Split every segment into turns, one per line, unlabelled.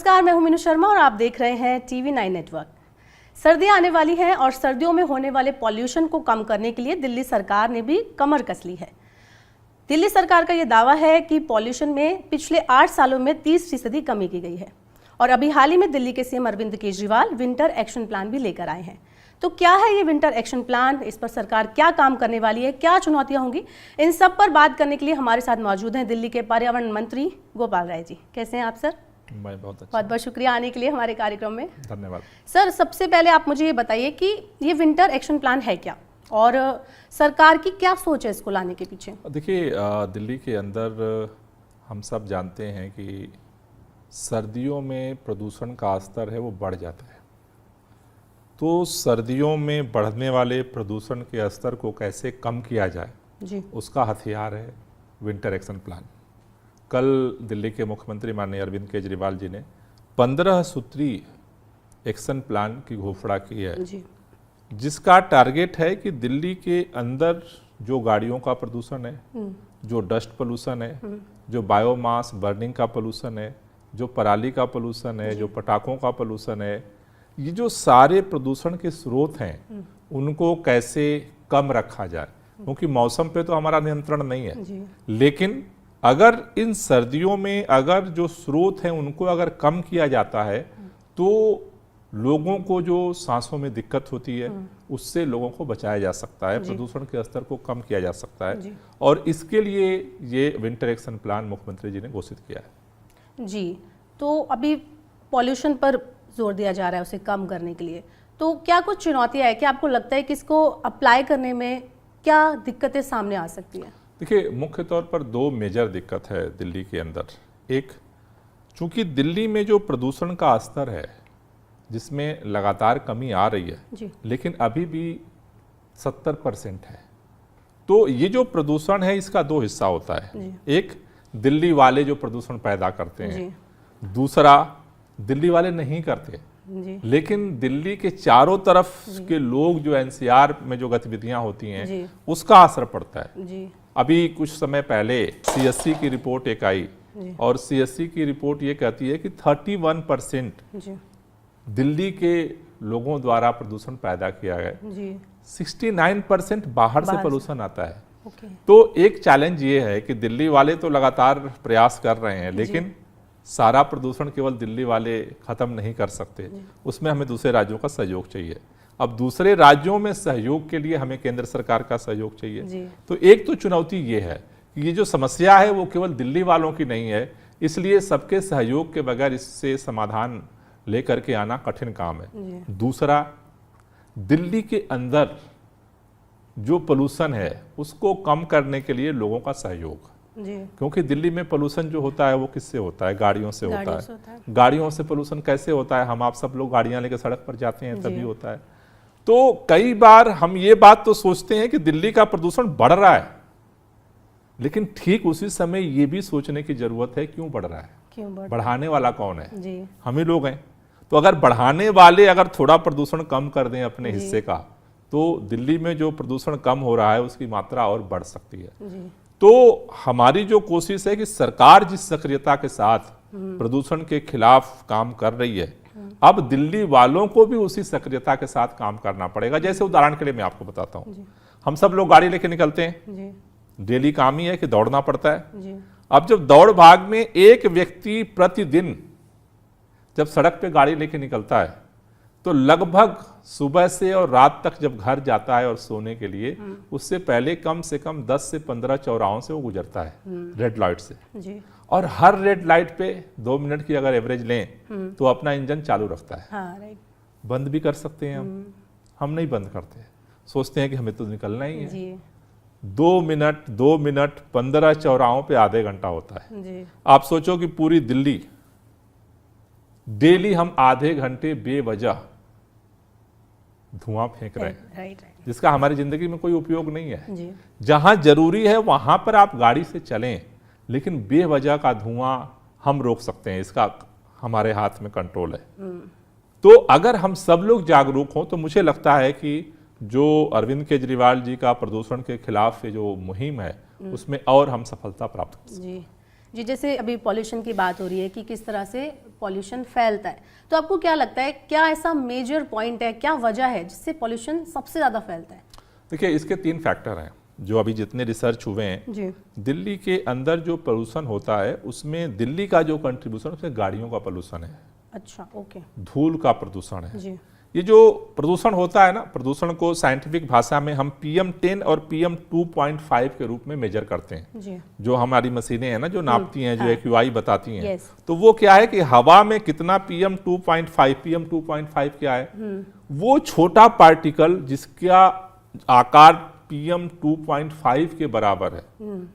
नमस्कार, मैं हूं मीनू शर्मा और आप देख रहे हैं TV9 नेटवर्क। सर्दियां आने वाली हैं और सर्दियों में होने वाले पॉल्यूशन को कम करने के लिए दिल्ली सरकार ने भी कमर कस ली है। दिल्ली सरकार का ये दावा है कि पॉल्यूशन में पिछले 8 सालों में 30% कमी की गई है और अभी हाल ही में दिल्ली के CM Arvind Kejriwal winter action plan भी लेकर आए हैं। तो क्या है ये विंटर एक्शन प्लान, इस पर सरकार क्या काम करने वाली है, क्या चुनौतियां होंगी, इन सब पर बात करने के लिए हमारे साथ मौजूद हैं दिल्ली के पर्यावरण मंत्री गोपाल राय जी। कैसे हैं आप सर?
मैं बहुत
बहुत शुक्रिया आने के लिए हमारे कार्यक्रम में।
धन्यवाद
सर, सबसे पहले आप मुझे ये बताइए कि ये विंटर एक्शन प्लान है क्या और सरकार की क्या सोच है इसको लाने के पीछे?
देखिए, दिल्ली के अंदर हम सब जानते हैं कि सर्दियों में प्रदूषण का स्तर है वो बढ़ जाता है। तो सर्दियों में बढ़ने वाले प्रदूषण के स्तर को कैसे कम किया जाए
जी,
उसका हथियार है विंटर एक्शन प्लान। कल दिल्ली के मुख्यमंत्री माननीय अरविंद केजरीवाल जी ने 15 सूत्री एक्शन प्लान की घोषणा की है
जी,
जिसका टारगेट है कि दिल्ली के अंदर जो गाड़ियों का प्रदूषण है, जो डस्ट पोल्यूशन है, जो बायोमास बर्निंग का पोल्यूशन है, जो पराली का पोल्यूशन है, जो पटाखों का पोल्यूशन है, ये जो सारे प्रदूषण के स्रोत हैं उनको कैसे कम रखा जाए, क्योंकि मौसम पे तो हमारा नियंत्रण नहीं है। लेकिन अगर इन सर्दियों में अगर जो स्रोत हैं उनको अगर कम किया जाता है तो लोगों को जो सांसों में दिक्कत होती है उससे लोगों को बचाया जा सकता है, प्रदूषण के स्तर को कम किया जा सकता है और इसके लिए ये विंटर एक्शन प्लान मुख्यमंत्री जी ने घोषित किया है।
जी, तो अभी पॉल्यूशन पर जोर दिया जा रहा है उसे कम करने के लिए, तो क्या कुछ चुनौतियां है? क्या आपको लगता है कि इसको अप्लाई करने में क्या दिक्कतें सामने आ सकती है?
देखिए, मुख्य तौर पर 2 मेजर दिक्कत है दिल्ली के अंदर। एक, चूंकि दिल्ली में जो प्रदूषण का स्तर है जिसमें लगातार कमी आ रही है लेकिन अभी भी 70% है। तो ये जो प्रदूषण है इसका 2 हिस्सा होता है। एक, दिल्ली वाले जो प्रदूषण पैदा करते हैं, दूसरा दिल्ली वाले नहीं करते लेकिन दिल्ली के चारों तरफ के लोग जो एनसीआर में जो गतिविधियां होती हैं उसका असर पड़ता है। अभी कुछ समय पहले सीएससी की रिपोर्ट एक आई और सीएससी की रिपोर्ट ये कहती है कि 31% दिल्ली के लोगों द्वारा प्रदूषण पैदा किया गया, 69% बाहर से पोल्यूशन आता है। तो एक चैलेंज ये है कि दिल्ली वाले तो लगातार प्रयास कर रहे हैं लेकिन सारा प्रदूषण केवल दिल्ली वाले खत्म नहीं कर सकते, उसमें हमें दूसरे राज्यों का सहयोग चाहिए। अब दूसरे राज्यों में सहयोग के लिए हमें केंद्र सरकार का सहयोग चाहिए। तो एक तो चुनौती ये है कि ये जो समस्या है वो केवल दिल्ली वालों की नहीं है, इसलिए सबके सहयोग के बगैर इससे समाधान लेकर के आना कठिन काम है। दूसरा, दिल्ली के अंदर जो पोल्यूशन है उसको कम करने के लिए लोगों का सहयोग, क्योंकि दिल्ली में पोल्यूशन जो होता है वो किससे होता है? गाड़ियों से होता है। गाड़ियों से पोल्यूशन कैसे होता है? हम आप सब लोग गाड़ियां लेकर सड़क पर जाते हैं तभी होता है। तो कई बार हम ये बात तो सोचते हैं कि दिल्ली का प्रदूषण बढ़ रहा है, लेकिन ठीक उसी समय ये भी सोचने की जरूरत है क्यों बढ़ रहा है, बढ़ाने वाला कौन है? हम ही लोग हैं। तो अगर बढ़ाने वाले अगर थोड़ा प्रदूषण कम कर दें अपने हिस्से का तो दिल्ली में जो प्रदूषण कम हो रहा है उसकी मात्रा और बढ़ सकती है। तो हमारी जो कोशिश है कि सरकार जिस सक्रियता के साथ प्रदूषण के खिलाफ काम कर रही है, अब दिल्ली वालों को भी उसी सक्रियता के साथ काम करना पड़ेगा। जैसे उदाहरण के लिए मैं आपको बताता हूँ, हम सब लोग गाड़ी लेके निकलते हैं, डेली काम ही है कि दौड़ना पड़ता है। अब जब दौड़ भाग में एक व्यक्ति प्रतिदिन जब सड़क पे गाड़ी लेके निकलता है तो लगभग सुबह से और रात तक जब घर जाता है और सोने के लिए उससे पहले कम से कम 10 से 15 चौराहों से वो गुजरता है रेड लाइट से। और हर रेड लाइट पे 2 मिनट की अगर एवरेज लें तो अपना इंजन चालू रखता है। बंद भी कर सकते हैं हम नहीं बंद करते, सोचते हैं कि हमें तो निकलना ही है। 2 मिनट 15 चौराहों पे आधे घंटा होता है। आप सोचो कि पूरी दिल्ली डेली हम आधे घंटे बेवजह धुआं फेंक रहे हैं जिसका हमारी जिंदगी में कोई उपयोग नहीं है। जहां जरूरी है वहां पर आप गाड़ी से चलें, लेकिन बेवजह का धुआं हम रोक सकते हैं, इसका हमारे हाथ में कंट्रोल है। तो अगर हम सब लोग जागरूक हों तो मुझे लगता है कि जो अरविंद केजरीवाल जी का प्रदूषण के खिलाफ जो मुहिम है उसमें और हम सफलता प्राप्त कर सकते हैं।
जी, जैसे अभी पॉल्यूशन की बात हो रही है कि किस तरह से पॉल्यूशन फैलता है, तो आपको क्या लगता है, क्या ऐसा मेजर पॉइंट है, क्या वजह है जिससे पॉल्यूशन सबसे ज़्यादा फैलता है?
देखिए, इसके 3 फैक्टर हैं जो अभी जितने रिसर्च हुए हैं
जी।
दिल्ली के अंदर जो पोल्यूशन होता है उसमें दिल्ली का जो कंट्रीब्यूशन उसमें गाड़ियों का पोल्यूशन है।
अच्छा, ओके।
धूल का प्रदूषण है
जी।
ये जो प्रदूषण होता है ना, प्रदूषण को साइंटिफिक भाषा में हम PM10 और PM2.5 के रूप में मेजर करते हैं।
जी।
जो हमारी मशीनें हैं ना जो नापती हैं, जो
हाँ।
AQI बताती हैं,
Yes।
तो वो क्या है कि हवा में कितना PM2.5 क्या है, वो छोटा पार्टिकल जिसका आकार PM2.5 के बराबर है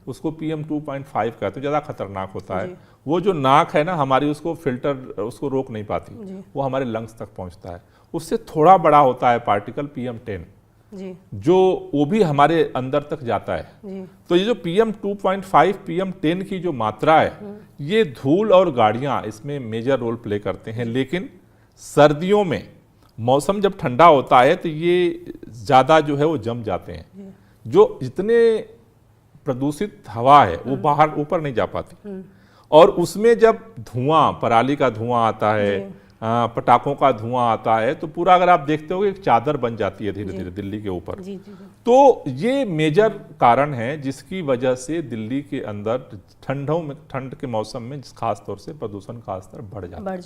उसको PM2.5 कहते हैं, ज़्यादा खतरनाक होता है। वो जो नाक है ना हमारी, उसको फिल्टर उसको रोक नहीं पाती, वो हमारे लंग्स तक पहुंचता है। उससे थोड़ा बड़ा होता है पार्टिकल PM10
जी।
जो वो भी हमारे अंदर तक जाता है।
जी।
तो ये जो PM2.5 PM10 की जो मात्रा है, ये धूल और गाड़ियां इसमें मेजर रोल प्ले करते हैं। लेकिन सर्दियों में मौसम जब ठंडा होता है तो ये ज़्यादा जो है वो जम जाते हैं। जो जितने प्रदूषित हवा है वो बाहर ऊपर नहीं जा पाती, और उसमें जब धुआं, पराली का धुआं आता है, पटाखों का धुआं आता है, तो पूरा अगर आप देखते हो एक चादर बन जाती है धीरे धीरे दिल्ली के ऊपर। तो ये मेजर कारण है जिसकी वजह से दिल्ली के अंदर ठंड के मौसम में खास तौर से प्रदूषण का स्तर बढ़ जाता है।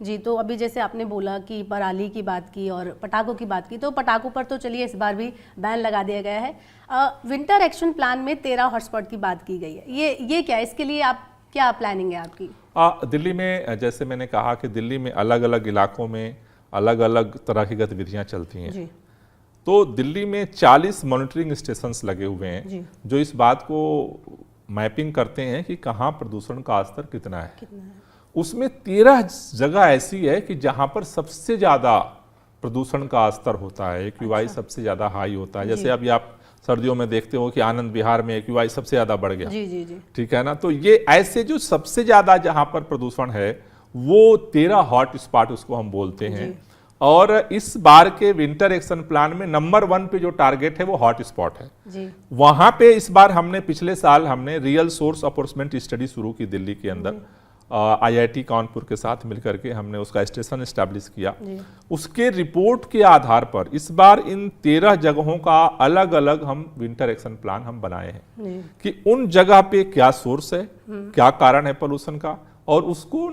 जी, तो अभी जैसे आपने बोला कि पराली की बात की और पटाखों की बात की, तो पटाखों पर तो चलिए इस बार भी बैन लगा दिया गया है। विंटर एक्शन प्लान में 13 हॉटस्पॉट की बात की गई है, ये क्या है, इसके लिए आप क्या प्लानिंग है आपकी?
दिल्ली में जैसे मैंने कहा कि दिल्ली में अलग अलग इलाकों में अलग अलग तरह की गतिविधियां चलती हैं जी। तो दिल्ली में 40 मॉनिटरिंग स्टेशंस लगे हुए हैं जो इस बात को मैपिंग करते हैं कि कहाँ प्रदूषण का स्तर कितना है। उसमें 13 जगह ऐसी है कि जहां पर सबसे ज्यादा प्रदूषण का स्तर होता है, AQI सबसे ज्यादा हाई होता है। जैसे अभी आप सर्दियों में देखते हो कि आनंद विहार में AQI सबसे ज्यादा बढ़ गया।
जी जी जी।
ठीक है ना। तो ये ऐसे जो सबसे ज्यादा जहां पर प्रदूषण है वो 13 हॉट स्पॉट उसको हम बोलते हैं। और इस बार के विंटर एक्शन प्लान में नंबर 1 पे जो टारगेट है वो हॉट स्पॉट है जी। वहां पे इस बार हमने पिछले साल हमने रियल सोर्स अपॉर्चुनिटी स्टडी शुरू की दिल्ली के अंदर, IIT कानपुर के साथ मिलकर के हमने उसका स्टेशन एस्टैब्लिश किया। उसके रिपोर्ट के आधार पर इस बार इन 13 जगहों का अलग अलग हम विंटर एक्शन प्लान हम बनाए हैं कि उन जगह पे क्या सोर्स है, क्या कारण है पोल्यूशन का, और उसको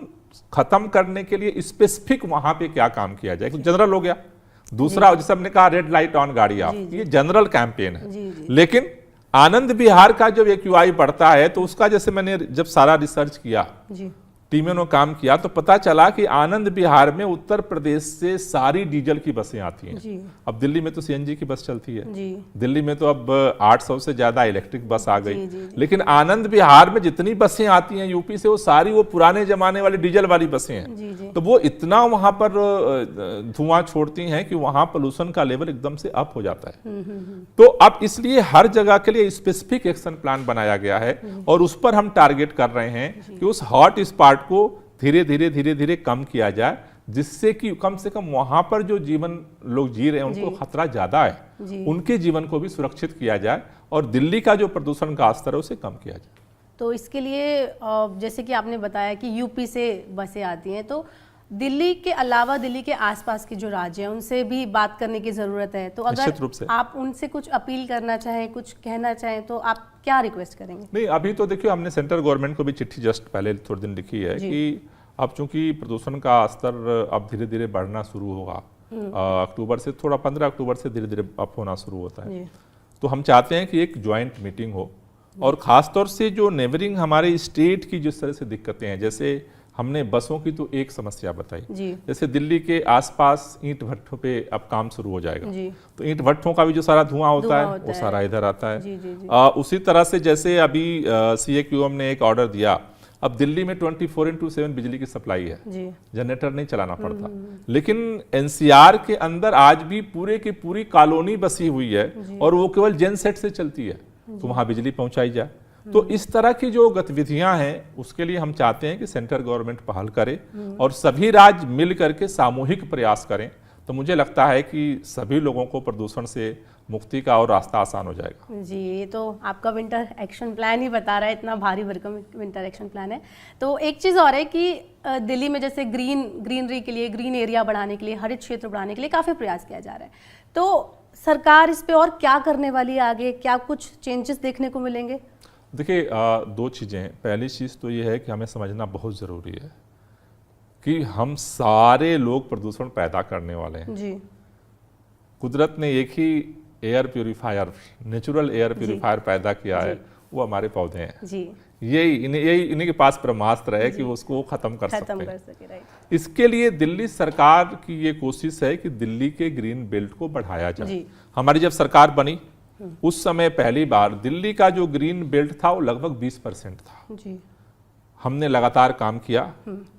खत्म करने के लिए स्पेसिफिक वहां पे क्या काम किया जाए। जनरल हो गया। दूसरा जैसे हमने कहा रेड लाइट ऑन गाड़ी आप, ये जनरल कैंपेन है। लेकिन आनंद विहार का जब AQI बढ़ता है तो उसका, जैसे मैंने जब सारा रिसर्च किया, टीमों ने काम किया, तो पता चला कि आनंद विहार में उत्तर प्रदेश से सारी डीजल की बसें आती हैं। अब दिल्ली में तो CNG की बस चलती है, दिल्ली में तो अब 800 से ज्यादा इलेक्ट्रिक बस आ गई। लेकिन आनंद विहार में जितनी बसें आती हैं यूपी से, वो सारी वो पुराने जमाने वाली डीजल वाली बसें हैं। तो वो इतना वहां पर धुआं छोड़ती हैं कि वहां पोल्यूशन का लेवल एकदम से अप हो जाता है। तो अब इसलिए हर जगह के लिए स्पेसिफिक एक्शन प्लान बनाया गया है और उस पर हम टारगेट कर रहे हैं कि उस हॉट स्पॉट को धीरे धीरे कम किया जाए, जिससे कि कम से कम वहां पर जो जीवन लोग जी रहे हैं उनको खतरा ज्यादा है, उनके जीवन को भी सुरक्षित किया जाए और दिल्ली का जो प्रदूषण का स्तर है उसे कम किया जाए।
तो इसके लिए जैसे कि आपने बताया कि यूपी से बसें आती हैं, तो दिल्ली के अलावा दिल्ली के आसपास के जो राज्य हैं उनसे भी बात करने की जरूरत है। तो अगर आप उनसे कुछ अपील करना चाहें, कुछ कहना चाहें, तो आप क्या रिक्वेस्ट करेंगे?
नहीं, अभी तो देखिए हमने सेंट्रल गवर्नमेंट को भी चिट्ठी जस्ट पहले थोड़े दिन लिखी है कि अब चूंकि प्रदूषण का स्तर अब धीरे धीरे बढ़ना शुरू होगा, अक्टूबर से, थोड़ा 15 अक्टूबर से धीरे धीरे अप होना शुरू होता है, तो हम चाहते हैं कि एक ज्वाइंट मीटिंग हो और खासतौर से जो नेबरिंग हमारे स्टेट की जिस तरह से दिक्कतें हैं, जैसे हमने बसों की तो एक समस्या बताई, जैसे दिल्ली के आसपास ईंट भट्टों पे अब काम शुरू हो जाएगा, तो ईंट भट्टों का भी जो सारा धुआं होता है वो सारा इधर आता है। उसी तरह से जैसे अभी CAQM ने एक ऑर्डर दिया, अब दिल्ली में 24/7 बिजली की सप्लाई है, जनरेटर नहीं चलाना पड़ता, लेकिन NCR के अंदर आज भी पूरे की पूरी कॉलोनी बसी हुई है और वो केवल जेनसेट से चलती है, तो वहां बिजली पहुंचाई जाए। तो इस तरह की जो गतिविधियां हैं उसके लिए हम चाहते हैं कि सेंट्रल गवर्नमेंट पहल करे और सभी राज्य मिल करके सामूहिक प्रयास करें, तो मुझे लगता है कि सभी लोगों को प्रदूषण से मुक्ति का और रास्ता आसान हो जाएगा।
जी, ये तो आपका विंटर एक्शन प्लान ही बता रहा है, इतना भारी भरकम विंटर एक्शन प्लान है। तो एक चीज़ और है कि दिल्ली में जैसे ग्रीनरी के लिए, ग्रीन एरिया बढ़ाने के लिए, हरित क्षेत्र बढ़ाने के लिए काफ़ी प्रयास किया जा रहा है। तो सरकार इस पे और क्या करने वाली है आगे, क्या कुछ चेंजेस देखने को मिलेंगे?
देखिए, दो चीज़ें। पहली चीज़ तो ये है कि हमें समझना बहुत ज़रूरी है कि हम सारे लोग प्रदूषण पैदा करने वाले हैं
जी।
कुदरत ने एक ही air purifier, natural air purifier पैदा किया है, वो हमारे पौधे हैं
जी।
इन्हीं के पास ब्रह्मास्त्र है कि वो उसको खत्म कर सकते हैं।
राइट।
इसके लिए दिल्ली सरकार की ये कोशिश है कि दिल्ली के ग्रीन बेल्ट को बढ़ाया जाए। हमारी जब सरकार बनी उस समय पहली बार दिल्ली का जो ग्रीन बेल्ट था वो लगभग 20% था
जी।
हमने लगातार काम किया,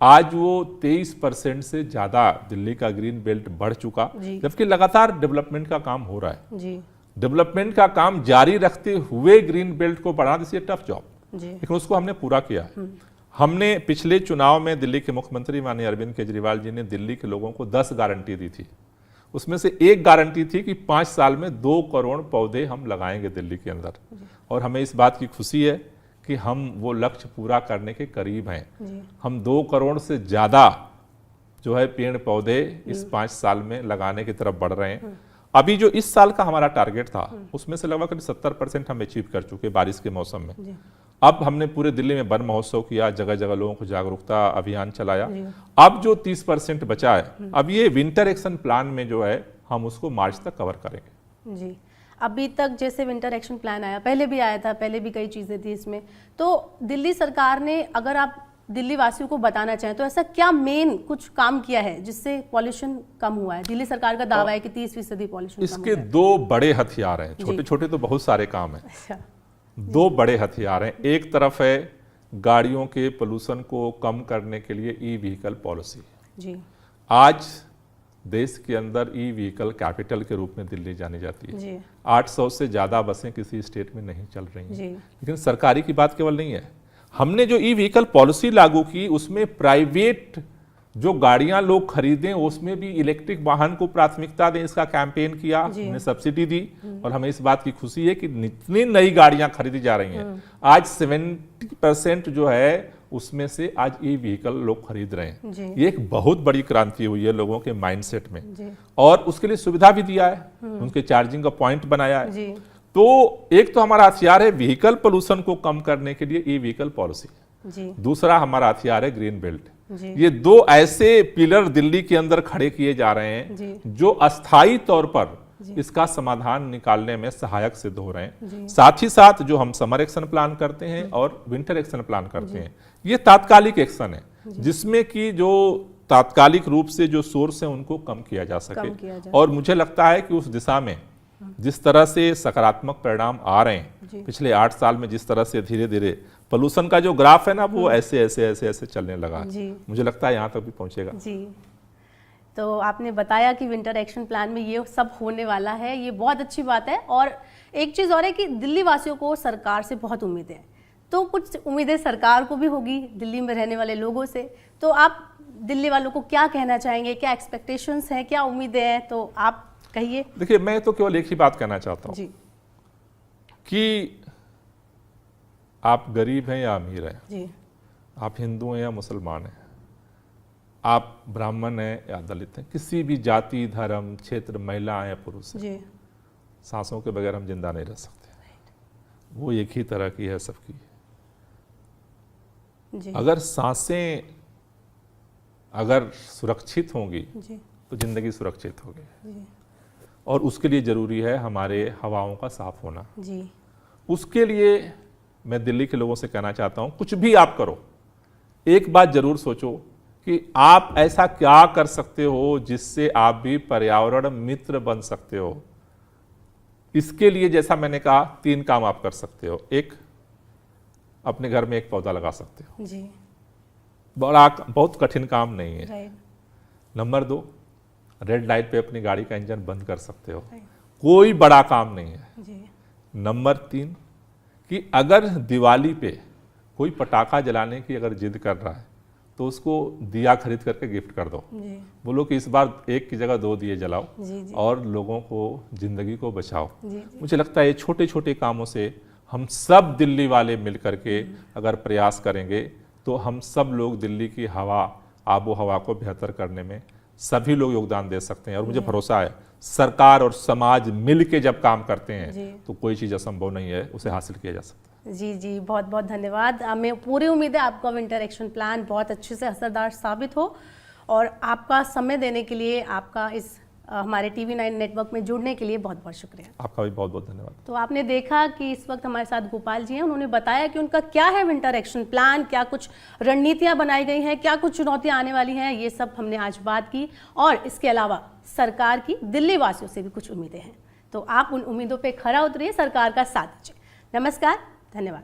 आज वो 23% से ज्यादा दिल्ली का ग्रीन बेल्ट बढ़ चुका, जबकि लगातार डेवलपमेंट का काम हो रहा है
जी।
डेवलपमेंट का काम जारी रखते हुए ग्रीन बेल्ट को बढ़ाना, दिस इज टफ जॉब, लेकिन उसको हमने पूरा किया। हमने पिछले चुनाव में दिल्ली के मुख्यमंत्री माननीय अरविंद केजरीवाल जी ने दिल्ली के लोगों को 10 गारंटी दी थी। उसमें से एक गारंटी थी कि 5 साल में 2 करोड़ पौधे हम लगाएंगे दिल्ली के अंदर, और हमें इस बात की खुशी है कि हम वो लक्ष्य पूरा करने के करीब हैं। हम 2 करोड़ से ज्यादा जो है पेड़ पौधे इस 5 साल में लगाने की तरफ बढ़ रहे हैं। अभी जो इस साल का हमारा टारगेट था उसमें से लगभग 70% हम अचीव कर चुके बारिश के मौसम में। अब हमने पूरे दिल्ली में वन महोत्सव किया, जगह जगह लोगों को जागरूकता अभियान चलाया। अब जो 30% बचा है, अब ये विंटर एक्शन प्लान में जो है हम उसको मार्च तक कवर करेंगे।
जी। अभी तक जैसे विंटर एक्शन प्लान आया, पहले भी आया था, पहले भी कई चीजें थी इसमें, तो दिल्ली सरकार ने, अगर आप दिल्ली वासियों को बताना चाहें तो ऐसा क्या मेन कुछ काम किया है जिससे पॉल्यूशन कम हुआ है? दिल्ली सरकार का दावा है कि 30% पॉल्यूशन
इसके 2 बड़े हथियार हैं, छोटे छोटे तो बहुत सारे काम हैं।
अच्छा।
2 बड़े हथियार हैं। एक तरफ है गाड़ियों के पोल्यूशन को कम करने के लिए ई व्हीकल पॉलिसी।
जी।
आज देश के अंदर ई व्हीकल कैपिटल के रूप में दिल्ली जानी जाती है।
जी।
800 से ज्यादा बसें किसी स्टेट में नहीं चल रही हैं।
जी।
लेकिन सरकारी की बात केवल नहीं है, हमने जो ई व्हीकल पॉलिसी लागू की उसमें प्राइवेट जो गाड़ियां लोग खरीदें उसमें भी इलेक्ट्रिक वाहन को प्राथमिकता दें, इसका कैंपेन किया, हमने सब्सिडी दी, और हमें इस बात की खुशी है कि इतनी नई गाड़ियां खरीदी जा रही हैं। आज 70% जो है उसमें से आज ई व्हीकल लोग खरीद रहे हैं। ये एक बहुत बड़ी क्रांति हुई है लोगों के माइंडसेट में, और उसके लिए सुविधा भी दिया है, उनके चार्जिंग का पॉइंट बनाया है। तो एक तो हमारा हथियार है व्हीकल पोल्यूशन को कम करने के लिए ई व्हीकल पॉलिसी, दूसरा हमारा हथियार है ग्रीन बेल्ट। ये 2 ऐसे पिलर दिल्ली के अंदर खड़े किए जा रहे हैं जो अस्थायी तौर पर इसका समाधान निकालने में सहायक सिद्ध हो रहे हैं। साथ ही साथ जो हम समर एक्शन प्लान करते हैं और विंटर एक्शन प्लान करते हैं, ये तात्कालिक एक्शन है जिसमें कि जो तात्कालिक रूप से जो सोर्स है उनको कम किया जा सके। और मुझे लगता है कि उस दिशा में जिस तरह से सकारात्मक परिणाम आ रहे हैं, पिछले 8 साल में जिस तरह से धीरे धीरे पोल्यूशन का जो ग्राफ है ना वो ऐसे ऐसे ऐसे ऐसे चलने लगा, मुझे लगता है यहाँ तक भी पहुंचेगा।
जी। तो आपने बताया कि विंटर एक्शन प्लान में ये सब होने वाला है, ये बहुत अच्छी बात है। और एक चीज़ और है कि दिल्ली वासियों को सरकार से बहुत उम्मीदें हैं, तो कुछ उम्मीदें सरकार को भी होगी दिल्ली में रहने वाले लोगों से। तो आप दिल्ली वालों को क्या कहना चाहेंगे, क्या एक्सपेक्टेशंस हैं, क्या उम्मीदें हैं, तो आप कहिए।
देखिए, मैं तो केवल एक ही बात कहना चाहता हूँ कि आप गरीब हैं या अमीर हैं
जी,
आप हिंदू हैं या मुसलमान हैं, आप ब्राह्मण हैं या दलित हैं, किसी भी जाति, धर्म, क्षेत्र, महिला या पुरुष हैं, सांसों के बगैर हम जिंदा नहीं रह सकते। वो एक ही तरह की है सबकी। अगर सांसें अगर सुरक्षित होंगी तो जिंदगी सुरक्षित होगी, और उसके लिए जरूरी है हमारे हवाओं का साफ होना। उसके लिए मैं दिल्ली के लोगों से कहना चाहता हूं, कुछ भी आप करो, एक बात जरूर सोचो कि आप ऐसा क्या कर सकते हो जिससे आप भी पर्यावरण मित्र बन सकते हो। इसके लिए जैसा मैंने कहा 3 काम आप कर सकते हो। एक, अपने घर में एक पौधा लगा सकते हो
जी,
बहुत कठिन काम नहीं है।
राइट।
नंबर 2, रेड लाइट पे अपनी गाड़ी का इंजन बंद कर सकते हो, कोई बड़ा काम नहीं है
जी।
नंबर 3 कि अगर दिवाली पे कोई पटाखा जलाने की अगर जिद कर रहा है तो तो उसको दिया खरीद करके गिफ्ट कर दो।
जी
बोलो कि इस बार एक की जगह 2 दिए जलाओ
जी जी
और लोगों को जिंदगी को बचाओ।
जी जी
मुझे लगता है ये छोटे छोटे कामों से हम सब दिल्ली वाले मिल करके अगर प्रयास करेंगे तो हम सब लोग दिल्ली की हवा, आबो हवा को बेहतर करने में सभी लोग योगदान दे सकते हैं। और मुझे भरोसा है सरकार और समाज मिल के जब काम करते
जी।
हैं तो कोई चीज़ असंभव नहीं है, उसे हासिल किया जा सकता है।
जी जी, बहुत बहुत धन्यवाद। हमें पूरी उम्मीद है आपका विंटर एक्शन प्लान बहुत अच्छे से असरदार साबित हो, और आपका समय देने के लिए, आपका इस हमारे TV9 नेटवर्क में जुड़ने के लिए बहुत बहुत शुक्रिया।
आपका भी बहुत बहुत धन्यवाद।
तो आपने देखा कि इस वक्त हमारे साथ गोपाल जी हैं, उन्होंने बताया कि उनका क्या है विंटर एक्शन प्लान, क्या कुछ रणनीतियां बनाई गई हैं, क्या कुछ चुनौतियां आने वाली हैं, ये सब हमने आज बात की। और इसके अलावा सरकार की दिल्ली वासियों से भी कुछ उम्मीदें हैं, तो आप उन उम्मीदों पर खरा उतरिए, सरकार का साथ दीजिए। नमस्कार, धन्यवाद।